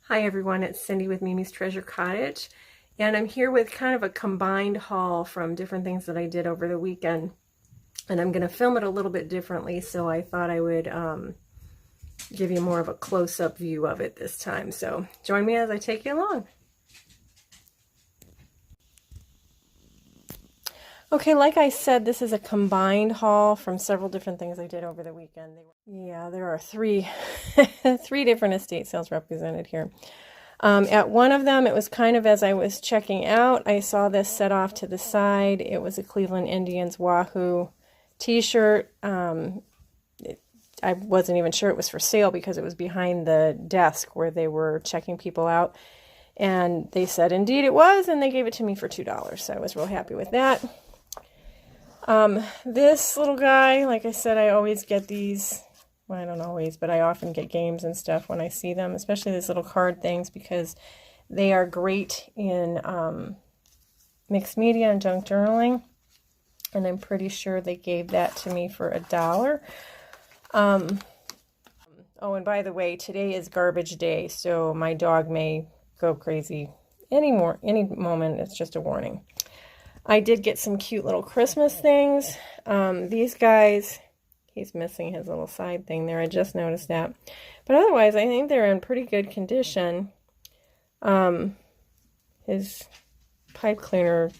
Hi everyone, it's Cindy with Mimi's Treasure Cottage, and I'm here with kind of a combined haul from different things that I did over the weekend, and I'm going to film it a little bit differently, so I thought I would give you more of a close-up view of it this time. So join me as I take you along. Okay, like I said, this is a combined haul from several different things I did over the weekend. Yeah, there are three different estate sales represented here. At one of them, it was kind of as I was checking out, I saw this set off to the side. It was a Cleveland Indians Wahoo t-shirt. I wasn't even sure it was for sale because it was behind the desk where they were checking people out. And they said, indeed it was, and they gave it to me for $2. So I was real happy with that. This little guy, like I said, I always get these, well, I don't always, but I often get games and stuff when I see them, especially these little card things, because they are great in mixed media and junk journaling. And I'm pretty sure they gave that to me for $1. Oh, and by the way, today is garbage day, so my dog may go crazy any moment. It's just a warning. I did get some cute little Christmas things. These guys, he's missing his little side thing there. I just noticed that. But otherwise, I think they're in pretty good condition. His pipe cleaner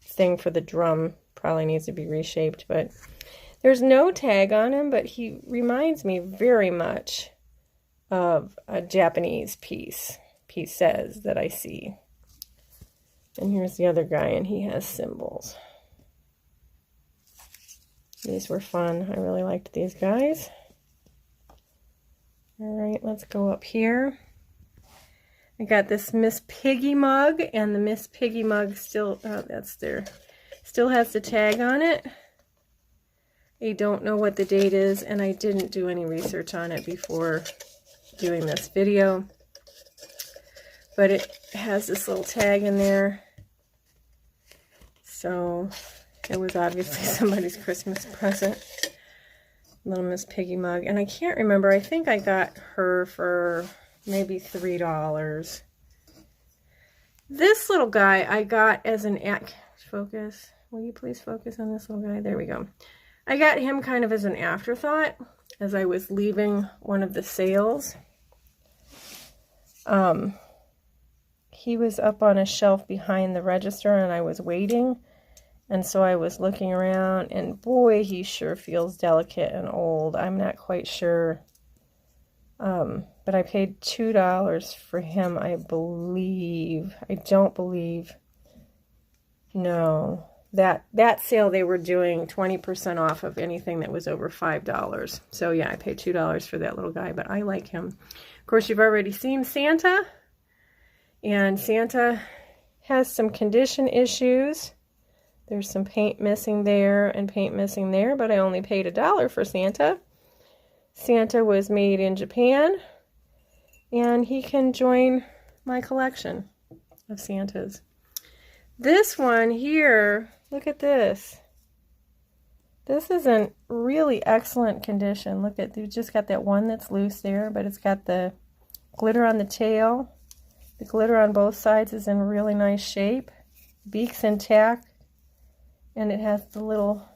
thing for the drum probably needs to be reshaped, but there's no tag on him, but he reminds me very much of a Japanese pieces that I see. And here's the other guy, and he has symbols. These were fun. I really liked these guys. All right, let's go up here. I got this Miss Piggy mug, and the Miss Piggy mug still, still has the tag on it. I don't know what the date is, and I didn't do any research on it before doing this video. But it has this little tag in there. So it was obviously somebody's Christmas present. Little Miss Piggy mug. And I can't remember. I think I got her for maybe $3. This little guy I got as an focus. Will you please focus on this little guy? There we go. I got him kind of as an afterthought as I was leaving one of the sales. He was up on a shelf behind the register and I was waiting. And so I was looking around, and boy, he sure feels delicate and old. I'm not quite sure. But I paid $2 for him, I believe. I don't believe. No. That sale, they were doing 20% off of anything that was over $5. So yeah, I paid $2 for that little guy, but I like him. Of course, you've already seen Santa. And Santa has some condition issues. There's some paint missing there and paint missing there, but I only paid $1 for Santa. Santa was made in Japan, and he can join my collection of Santas. This one here, look at this. This is in really excellent condition. Look at, they've just got that one that's loose there, but it's got the glitter on the tail. The glitter on both sides is in really nice shape. Beak's intact. And it has the little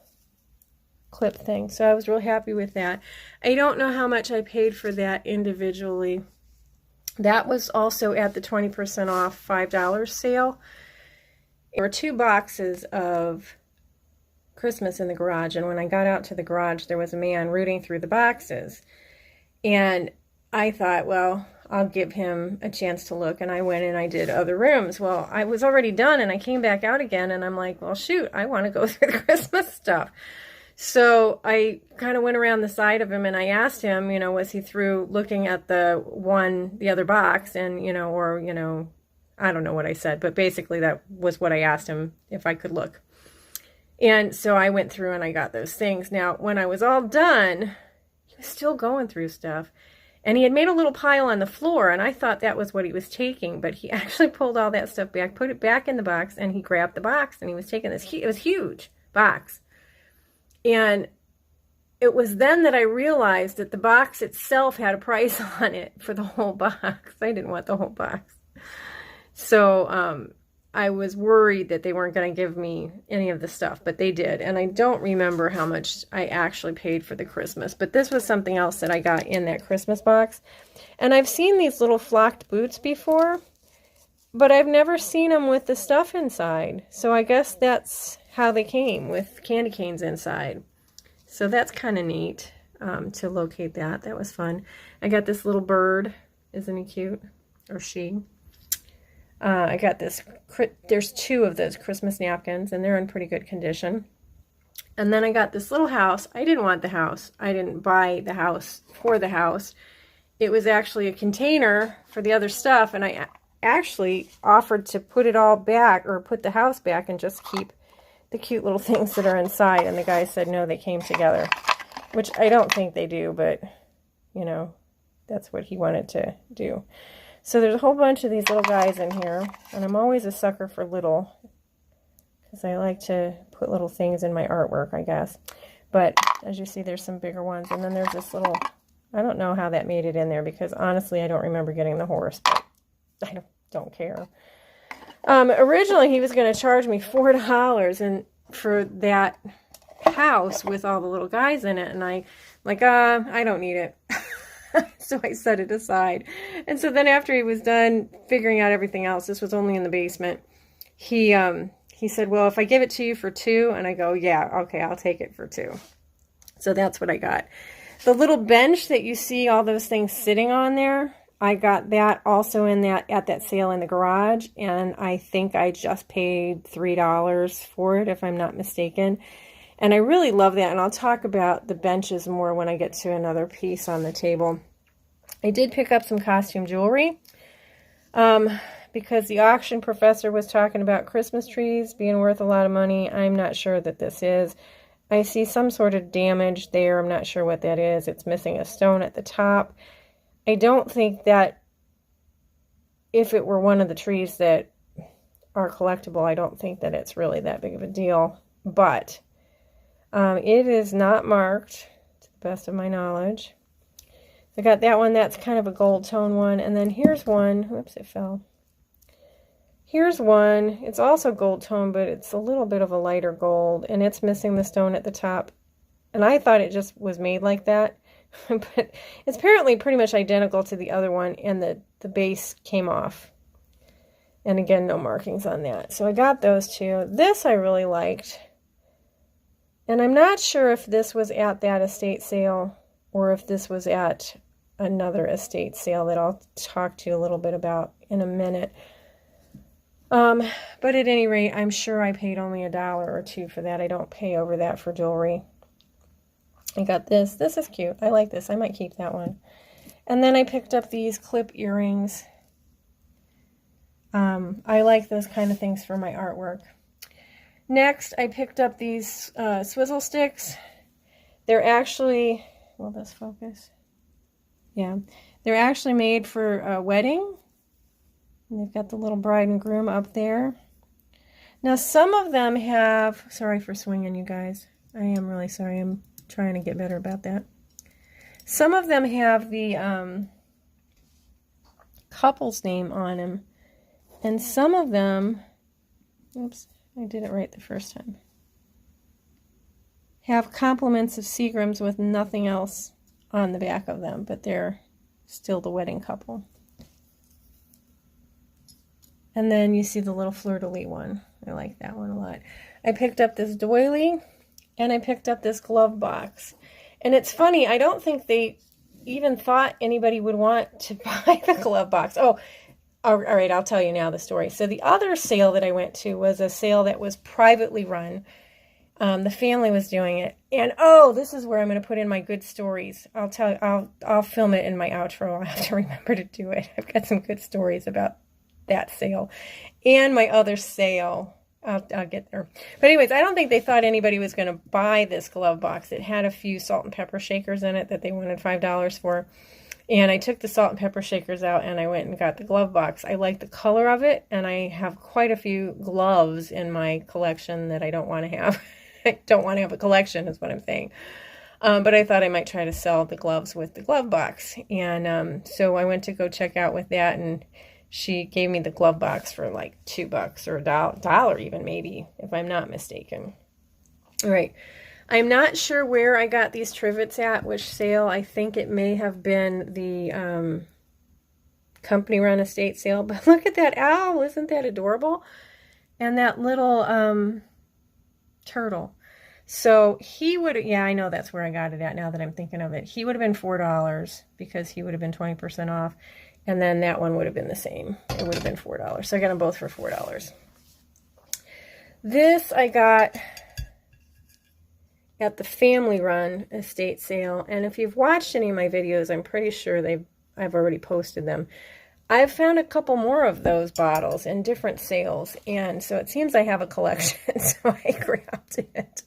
clip thing. So I was real happy with that. I don't know how much I paid for that individually. That was also at the 20% off $5 sale. There were 2 boxes of Christmas in the garage. And when I got out to the garage, there was a man rooting through the boxes. And I thought, well, I'll give him a chance to look, and I went and I did other rooms. Well, I was already done, and I came back out again, and I'm like, well, shoot, I want to go through the Christmas stuff. So I kind of went around the side of him, and I asked him, you know, was he through looking at the other box, and, you know, or, you know, I don't know what I said, but basically that was what I asked him, if I could look. And so I went through and I got those things. Now, when I was all done, he was still going through stuff. And he had made a little pile on the floor, and I thought that was what he was taking, but he actually pulled all that stuff back, put it back in the box, and he grabbed the box, and he was taking this, it was huge box. And it was then that I realized that the box itself had a price on it for the whole box. I didn't want the whole box. So I was worried that they weren't going to give me any of the stuff, but they did. And I don't remember how much I actually paid for the Christmas, but this was something else that I got in that Christmas box. And I've seen these little flocked boots before, but I've never seen them with the stuff inside. So I guess that's how they came, with candy canes inside. So that's kind of neat to locate that. That was fun. I got this little bird. Isn't he cute? Or she? I got this, there's 2 of those Christmas napkins, and they're in pretty good condition. And then I got this little house. I didn't want the house. I didn't buy the house for the house. It was actually a container for the other stuff, and I actually offered to put it all back, or put the house back, and just keep the cute little things that are inside. And the guy said no, they came together, which I don't think they do, but, you know, that's what he wanted to do. So there's a whole bunch of these little guys in here, and I'm always a sucker for little, because I like to put little things in my artwork, I guess. But as you see, there's some bigger ones, and then there's this little, I don't know how that made it in there, because honestly, I don't remember getting the horse, but I don't care. Originally, he was going to charge me $4 and for that house with all the little guys in it, and I don't need it. So I set it aside. And so then after he was done figuring out everything else, this was only in the basement, he said, well, if I give it to you for $2, and I go, yeah, okay, I'll take it for $2. So that's what I got. The little bench that you see all those things sitting on there, I got that also at that sale in the garage, and I think I just paid $3 for it, if I'm not mistaken. And I really love that, and I'll talk about the benches more when I get to another piece on the table. I did pick up some costume jewelry because the auction professor was talking about Christmas trees being worth a lot of money. I'm not sure that this is. I see some sort of damage there. I'm not sure what that is. It's missing a stone at the top. I don't think that if it were one of the trees that are collectible, I don't think that it's really that big of a deal. But it is not marked, to the best of my knowledge. I got that one. That's kind of a gold tone one. And then here's one. Whoops, it fell. Here's one. It's also gold tone, but it's a little bit of a lighter gold, and it's missing the stone at the top. And I thought it just was made like that. But it's apparently pretty much identical to the other one, and the base came off. And again, no markings on that. So I got those 2. This I really liked. And I'm not sure if this was at that estate sale or if this was at another estate sale that I'll talk to you a little bit about in a minute. But at any rate, I'm sure I paid only $1 or $2 for that. I don't pay over that for jewelry. I got this. This is cute. I like this. I might keep that one. And then I picked up these clip earrings. I like those kind of things for my artwork. Next, I picked up these swizzle sticks. They're actually, will this focus? Yeah. They're actually made for a wedding. And they've got the little bride and groom up there. Now, some of them have, sorry for swinging, you guys. I am really sorry. I'm trying to get better about that. Some of them have the couple's name on them. And some of them, oops, I did it right the first time, have compliments of Seagrams with nothing else on the back of them, but they're still the wedding couple. And then you see the little fleur-de-lis one. I like that one a lot. I picked up this doily, and I picked up this glove box. And it's funny, I don't think they even thought anybody would want to buy the glove box. Oh, all right, I'll tell you now the story. So the other sale that I went to was a sale that was privately run. The family was doing it. And oh, this is where I'm going to put in my good stories. I'll film it in my outro. I'll have to remember to do it. I've got some good stories about that sale and my other sale. I'll get there. But anyways, I don't think they thought anybody was going to buy this glove box. It had a few salt and pepper shakers in it that they wanted $5 for. And I took the salt and pepper shakers out and I went and got the glove box. I like the color of it, and I have quite a few gloves in my collection that I don't want to have. I don't want to have a collection is what I'm saying. But I thought I might try to sell the gloves with the glove box. And so I went to go check out with that, and she gave me the glove box for like $2 or $1 even, maybe, if I'm not mistaken. All right. I'm not sure where I got these trivets at, which sale. I think it may have been the company run estate sale. But look at that owl. Isn't that adorable? And that little turtle. So he would, yeah, I know that's where I got it at now that I'm thinking of it. He would have been $4 because he would have been 20% off. And then that one would have been the same. It would have been $4. So I got them both for $4. This I got at the family run estate sale. And if you've watched any of my videos, I'm pretty sure I've already posted them. I've found a couple more of those bottles in different sales, and so it seems I have a collection, so I grabbed it.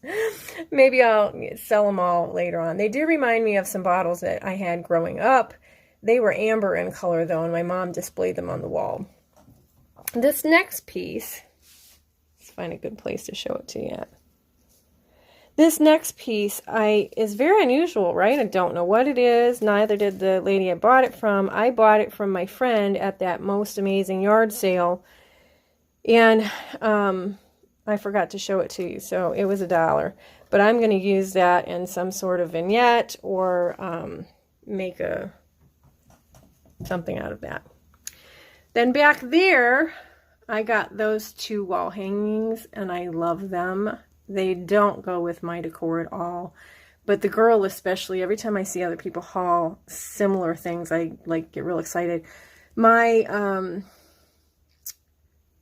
Maybe I'll sell them all later on. They do remind me of some bottles that I had growing up. They were amber in color, though, and my mom displayed them on the wall. This next piece, let's find a good place to show it to you at. This next piece is very unusual, right? I don't know what it is. Neither did the lady I bought it from. I bought it from my friend at that most amazing yard sale. And I forgot to show it to you, so it was $1. But I'm going to use that in some sort of vignette or make something out of that. Then back there, I got those 2 wall hangings, and I love them. They don't go with my decor at all, but the girl especially, every time I see other people haul similar things, I get real excited. My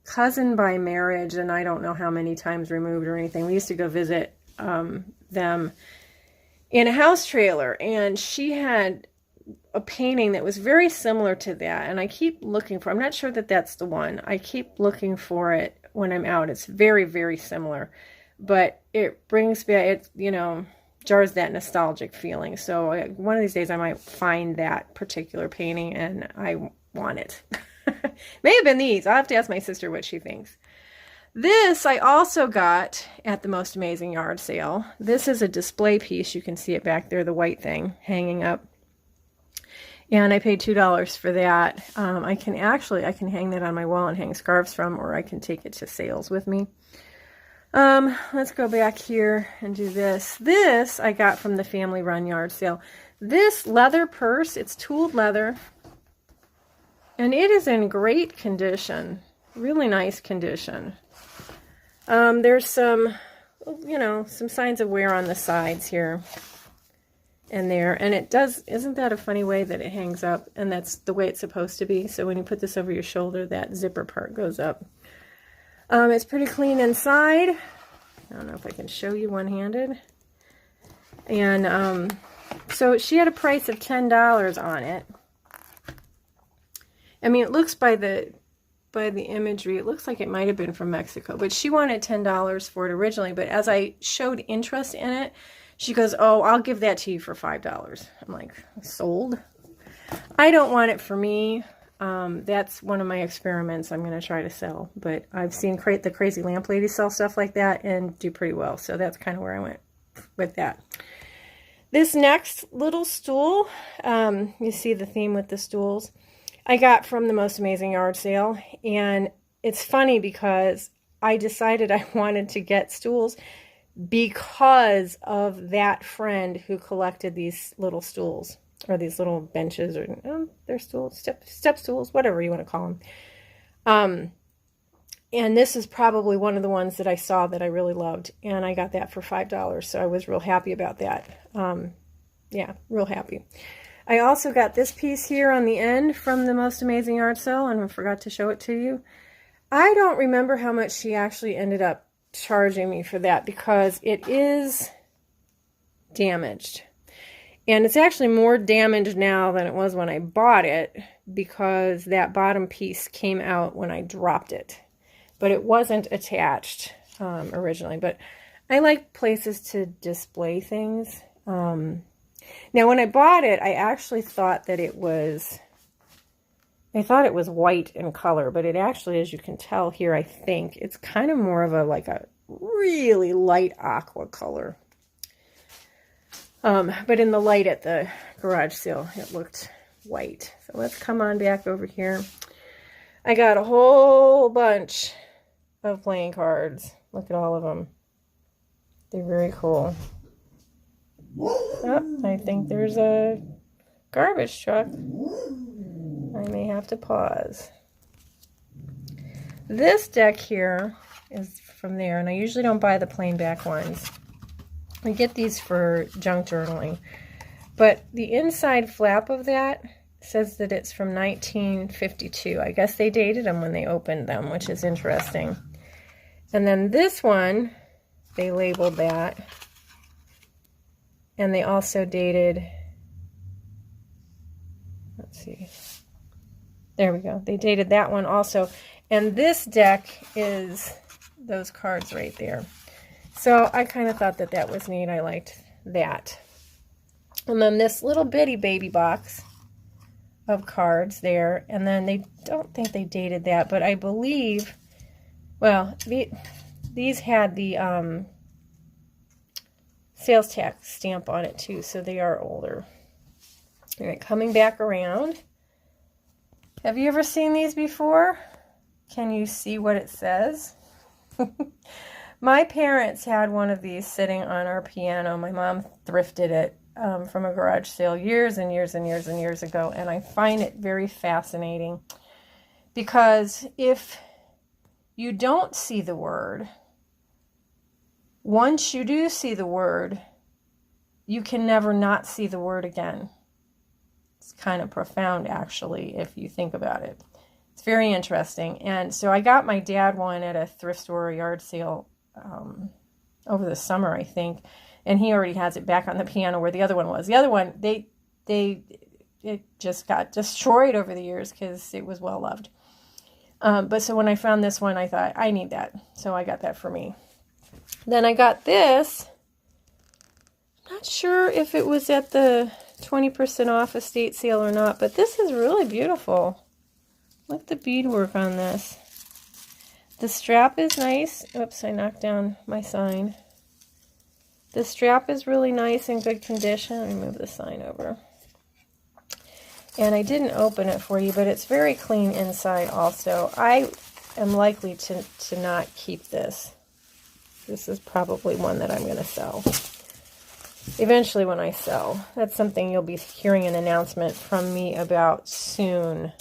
cousin by marriage, and I don't know how many times removed or anything, we used to go visit them in a house trailer, and she had a painting that was very similar to that, and I keep looking for, I'm not sure that that's the one. I keep looking for it when I'm out. It's very, very similar. But it brings back, it, jars that nostalgic feeling. So one of these days I might find that particular painting and I want it. May have been these. I'll have to ask my sister what she thinks. This I also got at the Most Amazing Yard Sale. This is a display piece. You can see it back there, the white thing hanging up. And I paid $2 for that. I can hang that on my wall and hang scarves from, or I can take it to sales with me. Let's go back here and do this. This I got from the family run yard sale. This leather purse, it's tooled leather, and it is in great condition, really nice condition. There's some, some signs of wear on the sides here and there, and it does, isn't that a funny way that it hangs up? And that's the way it's supposed to be. So when you put this over your shoulder, that zipper part goes up. It's pretty clean inside. I don't know if I can show you one-handed. And so she had a price of $10 on it. I mean, it looks by the imagery, it looks like it might have been from Mexico, but she wanted $10 for it originally. But as I showed interest in it, she goes, "Oh, I'll give that to you for $5." I'm like, sold? I don't want it for me. That's one of my experiments I'm going to try to sell, but I've seen the Crazy Lamp Lady sell stuff like that and do pretty well, so that's kind of where I went with that. This next little stool, you see the theme with the stools, I got from the Most Amazing Yard Sale, and it's funny because I decided I wanted to get stools because of that friend who collected these little stools. Or these little benches, or they're stools, step stools, whatever you want to call them. And this is probably one of the ones that I saw that I really loved, and I got that for $5, so I was real happy about that. Yeah, real happy. I also got this piece here on the end from the Most Amazing Yard Sale, and I forgot to show it to you. I don't remember how much she actually ended up charging me for that, because it is damaged. And it's actually more damaged now than it was when I bought it, because that bottom piece came out when I dropped it. But it wasn't attached originally. But I like places to display things. Now, when I bought it, I actually thought that it was... I thought it was white in color, but it actually, as you can tell here, I think, it's kind of more of a really light aqua color. But in the light at the garage sale, it looked white. So let's come on back over here. I got a whole bunch of playing cards. Look at all of them. They're very cool. Oh, I think there's a garbage truck. I may have to pause. This deck here is from there, and I usually don't buy the plain back ones. I get these for junk journaling. But the inside flap of that says that it's from 1952. I guess they dated them when they opened them, which is interesting. And then this one, they labeled that. And they also dated, let's see, there we go. They dated that one also. And this deck is those cards right there. So I kind of thought that that was neat. I liked that. And then this little bitty baby box of cards there. And then they don't think they dated that, but I believe, well, these had the sales tax stamp on it too, so they are older. All right, coming back around. Have you ever seen these before? Can you see what it says? My parents had one of these sitting on our piano. My mom thrifted it from a garage sale years and years and years and years ago, and I find it very fascinating because if you don't see the word, once you do see the word, you can never not see the word again. It's kind of profound, actually, if you think about it. It's very interesting. And so I got my dad one at a thrift store or yard sale over the summer, I think. And he already has it back on the piano where the other one was. The other one, it just got destroyed over the years because it was well loved. But so when I found this one, I thought, I need that. So I got that for me. Then I got this. I'm not sure if it was at the 20% off estate sale or not, but this is really beautiful. Look at the beadwork on this. The strap is nice. Oops, I knocked down my sign. The strap is really nice and good condition. Let me move the sign over. And I didn't open it for you, but it's very clean inside also. I am likely to not keep this. This is probably one that I'm going to sell. Eventually when I sell. That's something you'll be hearing an announcement from me about soon.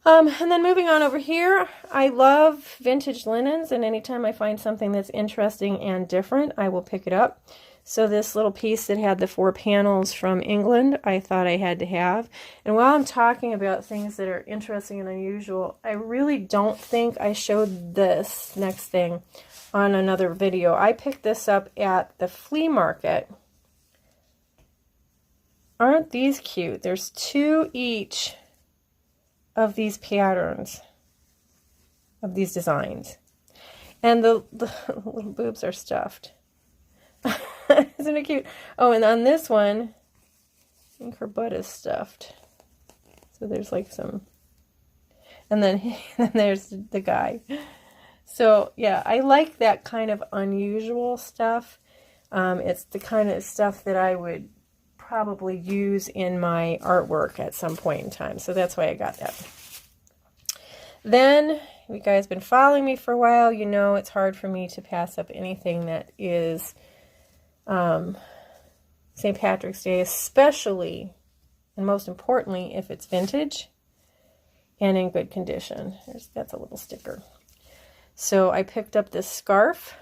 And then moving on over here, I love vintage linens, and anytime I find something that's interesting and different, I will pick it up. So this little piece that had the 4 panels from England, I thought I had to have. And while I'm talking about things that are interesting and unusual, I really don't think I showed this next thing on another video. I picked this up at the flea market. Aren't these cute? There's 2 each of these patterns, of these designs. And the little boobs are stuffed. Isn't it cute? Oh, and on this one, I think her butt is stuffed. So there's like some, and then there's the guy. So yeah, I like that kind of unusual stuff. It's the kind of stuff that I would probably use in my artwork at some point in time. So that's why I got that. Then, if you guys been following me for a while, you know it's hard for me to pass up anything that is St. Patrick's Day, especially and most importantly if it's vintage and in good condition. That's a little sticker. So I picked up this scarf.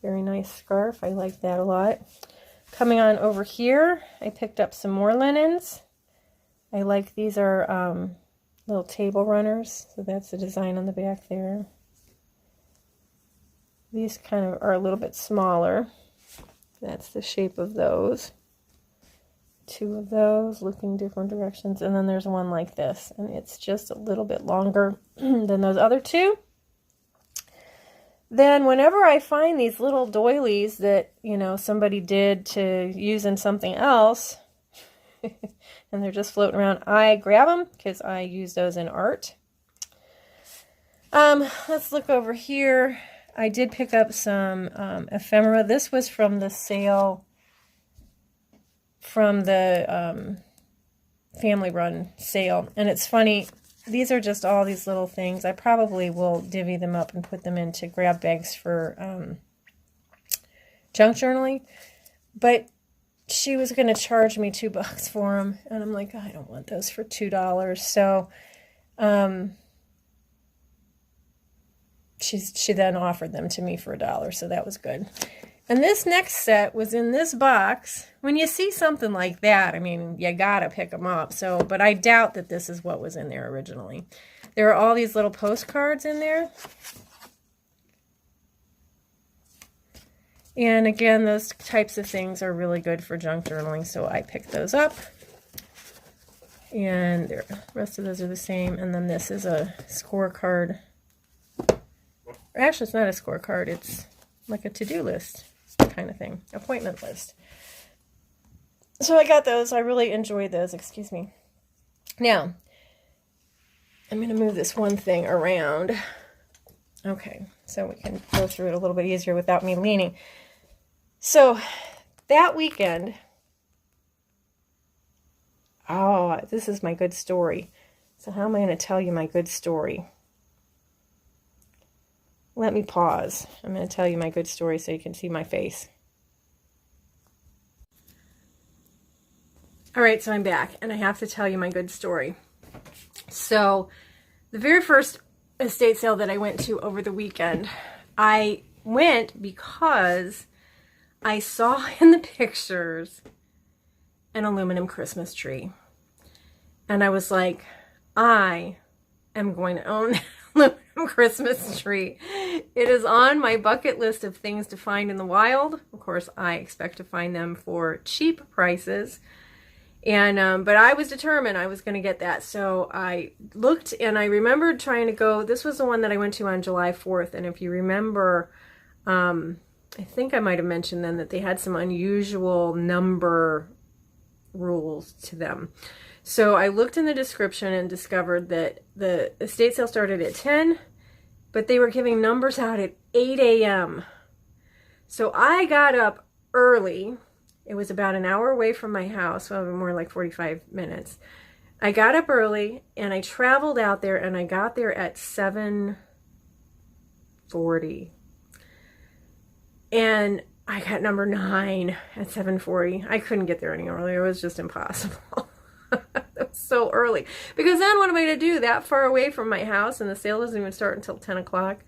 Very nice scarf. I like that a lot. Coming on over here, I picked up some more linens. I like these are little table runners. So that's the design on the back there. These kind of are a little bit smaller. That's the shape of those. 2 of those looking different directions. And then there's one like this. And it's just a little bit longer than those other 2. Then whenever I find these little doilies that, you know, somebody did to use in something else, and they're just floating around, I grab them because I use those in art. Let's look over here. I did pick up some ephemera. This was from the sale from the family run sale. And it's funny, these are just all these little things. I probably will divvy them up and put them into grab bags for junk journaling. But she was going to charge me $2 for them. And I'm like, I don't want those for $2. So she then offered them to me for $1. So that was good. And this next set was in this box. When you see something like that, I mean, you gotta pick them up. So, but I doubt that this is what was in there originally. There are all these little postcards in there. And again, those types of things are really good for junk journaling, so I picked those up. And the rest of those are the same. And then this is a scorecard. Actually, it's not a scorecard. It's like a to-do list kind of thing. Appointment list. So I got those. I really enjoyed those. Excuse me. Now, I'm going to move this one thing around. Okay, so we can go through it a little bit easier without me leaning. So that weekend, oh, this is my good story. So how am I going to tell you my good story? Let me pause. I'm going to tell you my good story so you can see my face. All right, so I'm back, and I have to tell you my good story. So the very first estate sale that I went to over the weekend, I went because I saw in the pictures an aluminum Christmas tree. And I was like, I am going to own an aluminum Christmas tree. It is on my bucket list of things to find in the wild. Of course, I expect to find them for cheap prices. And but I was determined I was going to get that. So I looked and I remembered trying to go. This was the one that I went to on July 4th. And if you remember, I think I might have mentioned then that they had some unusual number rules to them. So I looked in the description and discovered that the estate sale started at 10, but they were giving numbers out at 8 a.m. So I got up early. It was about an hour away from my house, well, more like 45 minutes. I got up early and I traveled out there, and I got there at 7:40. And I got number 9 at 7:40. I couldn't get there any earlier. It was just impossible. It was so early. Because then what am I going to do that far away from my house, and the sale doesn't even start until 10 o'clock?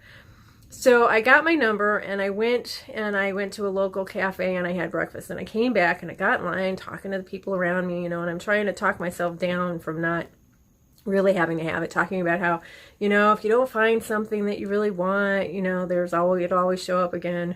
So I got my number, and I went to a local cafe, and I had breakfast, and I came back, and I got in line talking to the people around me, you know, and I'm trying to talk myself down from not really having to have it, talking about how, you know, if you don't find something that you really want, you know, it'll always show up again.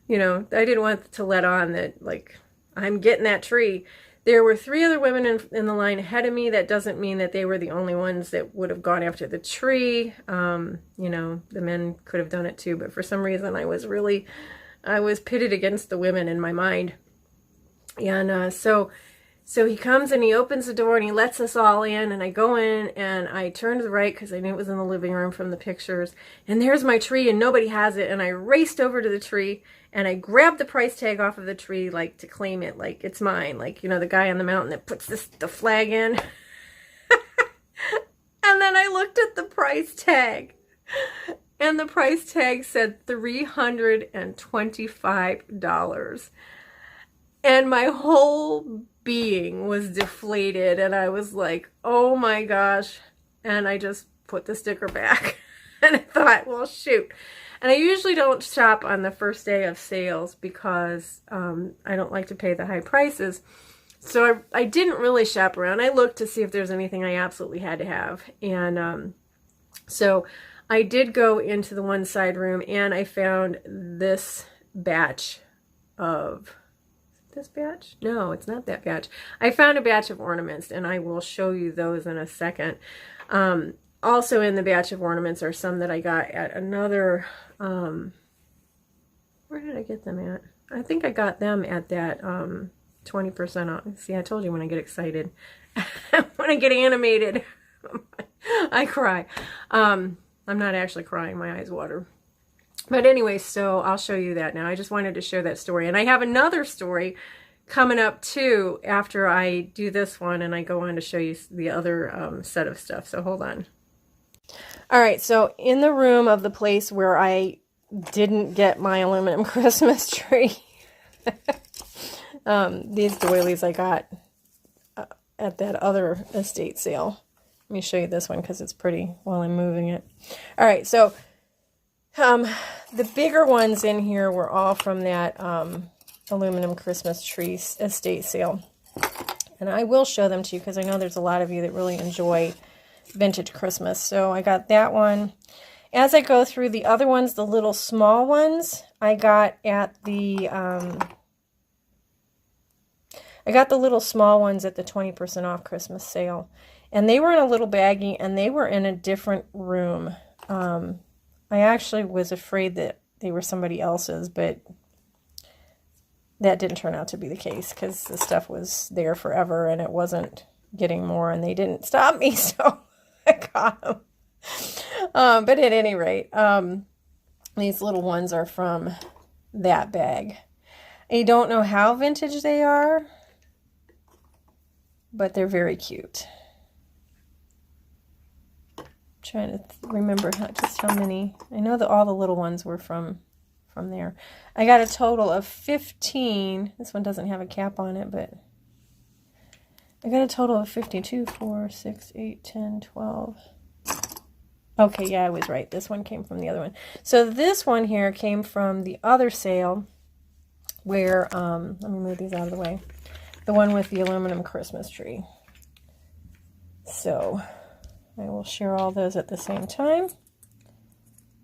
You know, I didn't want to let on that, like, I'm getting that tree. There were 3 other women in the line ahead of me. That doesn't mean that they were the only ones that would have gone after the tree. You know, the men could have done it too, but for some reason I was pitted against the women in my mind. And so he comes and he opens the door and he lets us all in, and I go in and I turn to the right because I knew it was in the living room from the pictures, and there's my tree and nobody has it. And I raced over to the tree and I grabbed the price tag off of the tree, like to claim it, like it's mine, like, you know, the guy on the mountain that puts the flag in. And then I looked at the price tag, and the price tag said $325. And my whole being was deflated, and I was like, oh my gosh. And I just put the sticker back. And I thought, well, shoot. And I usually don't shop on the first day of sales because I don't like to pay the high prices. So I didn't really shop around. I looked to see if there's anything I absolutely had to have. And so I did go into the one side room, and I found this batch of... This batch? No, it's not that batch. I found a batch of ornaments, and I will show you those in a second. Also in the batch of ornaments are some that I got at another, where did I get them at? I think I got them at that 20% off. See, I told you when I get excited. When I get animated, I cry. I'm not actually crying. My eyes water. But anyway, so I'll show you that now. I just wanted to share that story. And I have another story coming up too after I do this one, and I go on to show you the other set of stuff. So hold on. All right, so in the room of the place where I didn't get my aluminum Christmas tree, these doilies I got at that other estate sale. Let me show you this one because it's pretty while I'm moving it. All right, so the bigger ones in here were all from that aluminum Christmas tree estate sale. And I will show them to you because I know there's a lot of you that really enjoy vintage Christmas. So I got that one. As I go through the other ones, the little small ones, I got at the little small ones at the 20% off Christmas sale. And they were in a little baggie, and they were in a different room. I actually was afraid that they were somebody else's, but that didn't turn out to be the case because the stuff was there forever and it wasn't getting more, and they didn't stop me, so I got them. But at any rate, these little ones are from that bag. I don't know how vintage they are, but they're very cute. Trying to remember just how many. I know that all the little ones were from there. I got a total of 15. This one doesn't have a cap on it, but I got a total of 15. 2, 4, 6, 8, 10, 12. Okay, yeah, I was right. This one came from the other one. So this one here came from the other sale where, let me move these out of the way. The one with the aluminum Christmas tree. So I will share all those at the same time.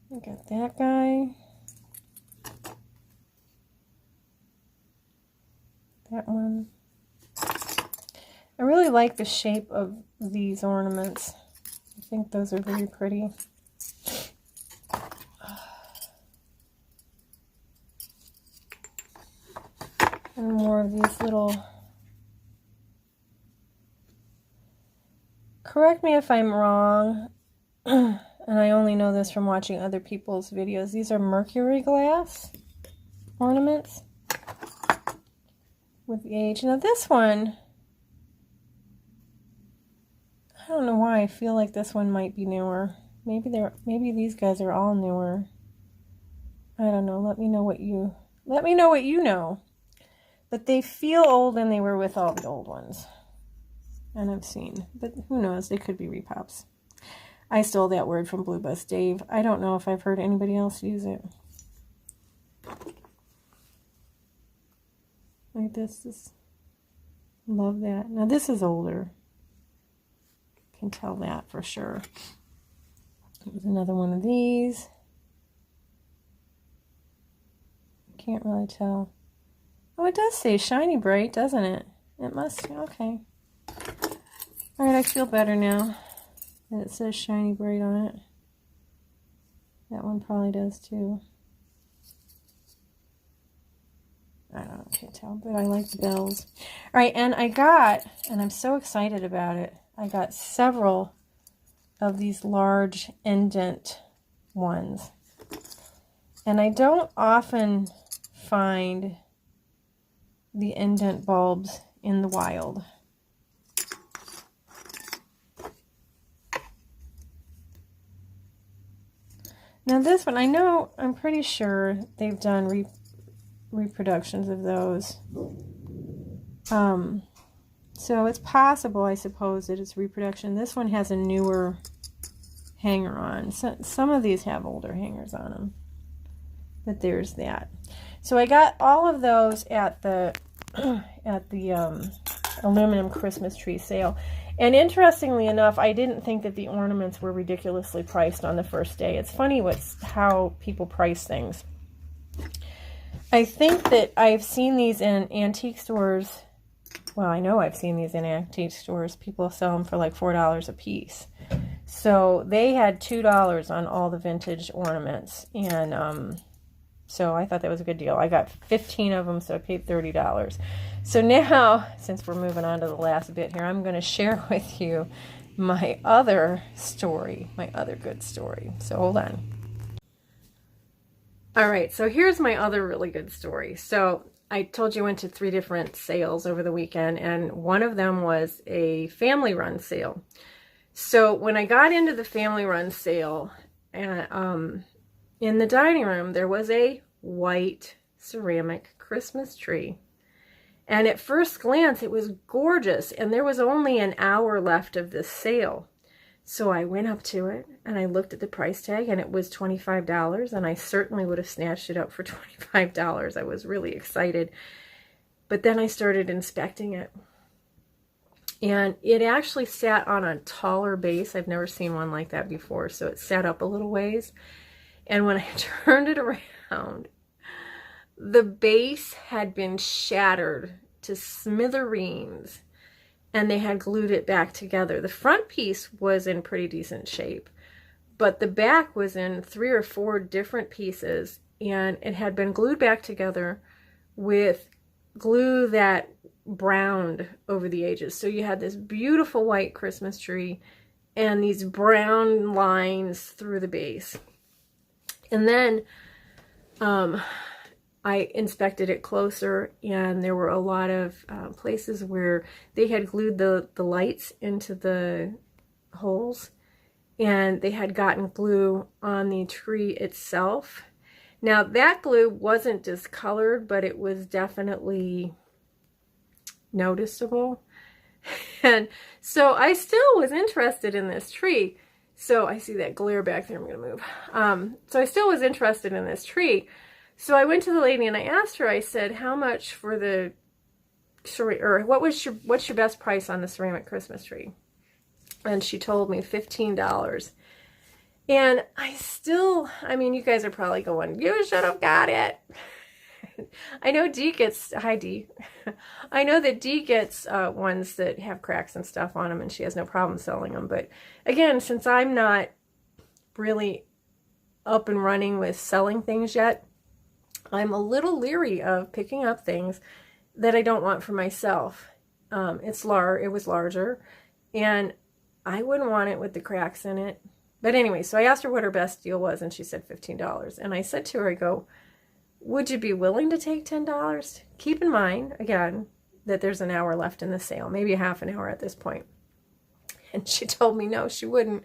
I got that guy. That one. I really like the shape of these ornaments. I think those are very pretty. And more of these little... Correct me if I'm wrong, and I only know this from watching other people's videos. These are mercury glass ornaments with age. Now this one, I don't know why I feel like this one might be newer. Maybe these guys are all newer. I don't know. Let me know what you know. But they feel old, and they were with all the old ones. And I've seen, but who knows, they could be repops. I stole that word from Blue Bus Dave. I don't know if I've heard anybody else use it. Like this, love that. Now this is older. Can tell that for sure. There's another one of these. Can't really tell. Oh, it does say shiny bright, doesn't it? It must, okay. Alright, I feel better now that it says shiny bright on it. That one probably does too. I don't know, can't tell, but I like the bells. Alright, and I got, and I'm so excited about it, I got several of these large indent ones. And I don't often find the indent bulbs in the wild. Now this one, I'm pretty sure they've done reproductions of those. So it's possible, I suppose, that it's reproduction. This one has a newer hanger on. So, some of these have older hangers on them. But there's that. So I got all of those at the aluminum Christmas tree sale. And interestingly enough, I didn't think that the ornaments were ridiculously priced on the first day. It's funny how people price things. I think that I've seen these in antique stores. Well, I know I've seen these in antique stores. People sell them for like $4 a piece. So they had $2 on all the vintage ornaments. And so I thought that was a good deal. I got 15 of them, so I paid $30. So now, since we're moving on to the last bit here, I'm going to share with you my other story, my other good story. So hold on. All right, so here's my other really good story. So I told you I went to 3 different sales over the weekend, and one of them was a family-run sale. So when I got into the family-run sale, in the dining room, there was a white ceramic Christmas tree. And at first glance, it was gorgeous, and there was only an hour left of this sale. So I went up to it and I looked at the price tag, and it was $25, and I certainly would have snatched it up for $25. I was really excited. But then I started inspecting it, and it actually sat on a taller base. I've never seen one like that before. So it sat up a little ways. And when I turned it around, the base had been shattered to smithereens, and they had glued it back together. The front piece was in pretty decent shape, but the back was in 3 or 4 different pieces, and it had been glued back together with glue that browned over the edges. So you had this beautiful white Christmas tree and these brown lines through the base. And then I inspected it closer, and there were a lot of places where they had glued the lights into the holes, and they had gotten glue on the tree itself. Now that glue wasn't discolored, but it was definitely noticeable. And so I still was interested in this tree. So I see that glare back there. I'm going to move. So I still was interested in this tree. So I went to the lady and I asked her, I said, how much for the, or what's your best price on the ceramic Christmas tree? And she told me $15. And I mean, you guys are probably going, you should have got it. I know Dee gets, hi Dee. I know that Dee gets ones that have cracks and stuff on them, and she has no problem selling them. But again, since I'm not really up and running with selling things yet, I'm a little leery of picking up things that I don't want for myself. It was larger, and I wouldn't want it with the cracks in it. But anyway, so I asked her what her best deal was, and she said $15. And I said to her, I go, would you be willing to take $10? Keep in mind, again, that there's an hour left in the sale, maybe a half an hour at this point. And she told me no, she wouldn't,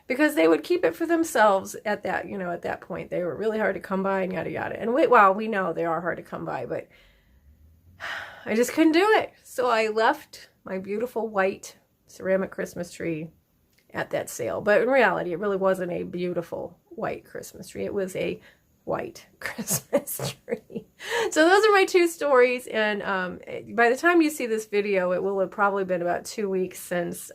because they would keep it for themselves at that, at that point. They were really hard to come by and yada yada. And we know they are hard to come by, but I just couldn't do it. So I left my beautiful white ceramic Christmas tree at that sale. But in reality, it really wasn't a beautiful white Christmas tree. It was a white Christmas tree. So those are my 2 stories. And by the time you see this video, it will have probably been about 2 weeks since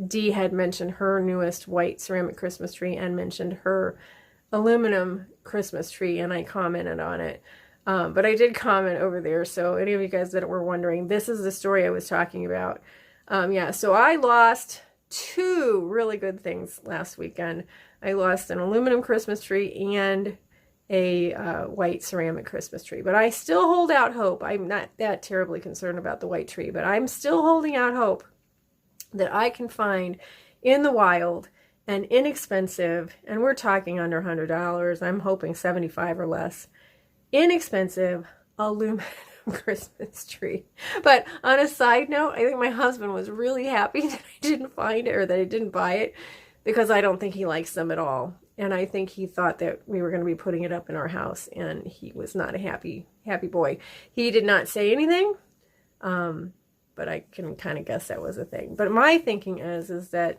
Dee had mentioned her newest white ceramic Christmas tree and mentioned her aluminum Christmas tree, and I commented on it. But I did comment over there, so any of you guys that were wondering, this is the story I was talking about. Yeah, so I lost 2 really good things last weekend. I lost an aluminum Christmas tree and a white ceramic Christmas tree. But I still hold out hope. I'm not that terribly concerned about the white tree, but I'm still holding out hope that I can find in the wild and inexpensive, and we're talking under $100. I'm hoping 75 or less. Inexpensive aluminum Christmas tree. But on a side note, I think my husband was really happy that I didn't find it, or that I didn't buy it, because I don't think he likes them at all. And I think he thought that we were going to be putting it up in our house, and he was not a happy boy. He did not say anything, but I can kind of guess that was a thing. But my thinking is that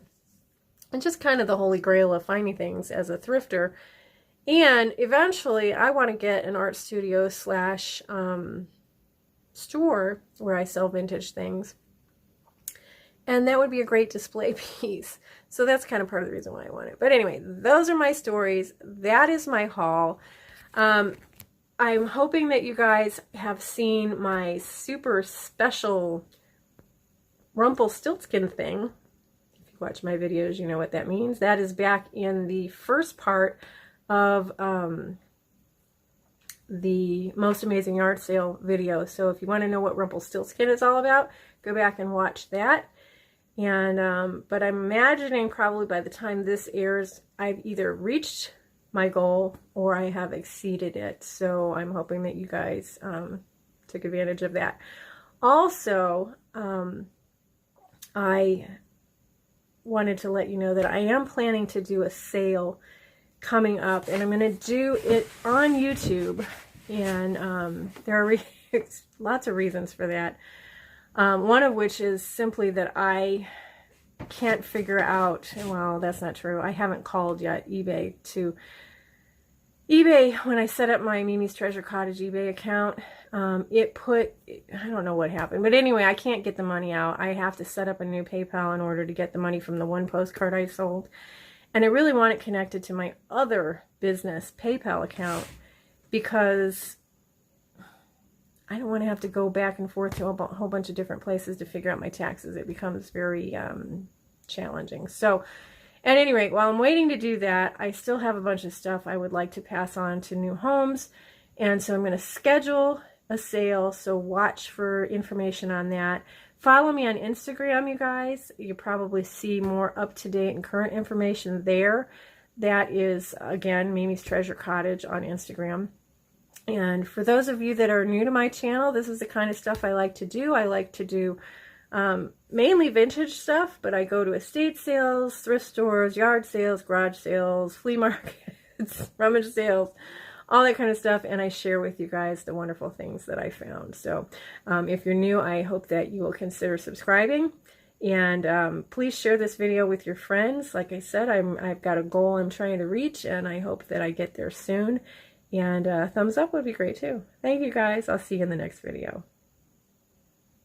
it's just kind of the holy grail of finding things as a thrifter. And eventually I want to get an art studio / store where I sell vintage things. And that would be a great display piece. So that's kind of part of the reason why I want it. But anyway, those are my stories. That is my haul. I'm hoping that you guys have seen my super special Rumpelstiltskin thing. If you watch my videos, you know what that means. That is back in the first part of the Most Amazing Yard Sale video. So if you want to know what Rumpelstiltskin is all about, go back and watch that. And but I'm imagining probably by the time this airs, I've either reached my goal, or I have exceeded it. So I'm hoping that you guys took advantage of that. Also, I wanted to let you know that I am planning to do a sale coming up, and I'm going to do it on YouTube, and there are lots of reasons for that. One of which is simply that I can't figure out, well, that's not true. I haven't called yet eBay when I set up my Mimi's Treasure Cottage eBay account. I don't know what happened, but anyway, I can't get the money out. I have to set up a new PayPal in order to get the money from the one postcard I sold. And I really want it connected to my other business PayPal account, because I don't want to have to go back and forth to a whole bunch of different places to figure out my taxes. It becomes very challenging. So at any rate, while I'm waiting to do that, I still have a bunch of stuff I would like to pass on to new homes. And so I'm going to schedule a sale, so watch for information on that. Follow me on Instagram, you guys. You probably see more up-to-date and current information there. That is, again, Mimi's Treasure Cottage on Instagram. And for those of you that are new to my channel, this is the kind of stuff I like to do. I like to do mainly vintage stuff, but I go to estate sales, thrift stores, yard sales, garage sales, flea markets, rummage sales, all that kind of stuff, and I share with you guys the wonderful things that I found. So if you're new, I hope that you will consider subscribing, and please share this video with your friends. Like I said, I've got a goal I'm trying to reach, and I hope that I get there soon, and thumbs up would be great too. Thank you guys. I'll see you in the next video.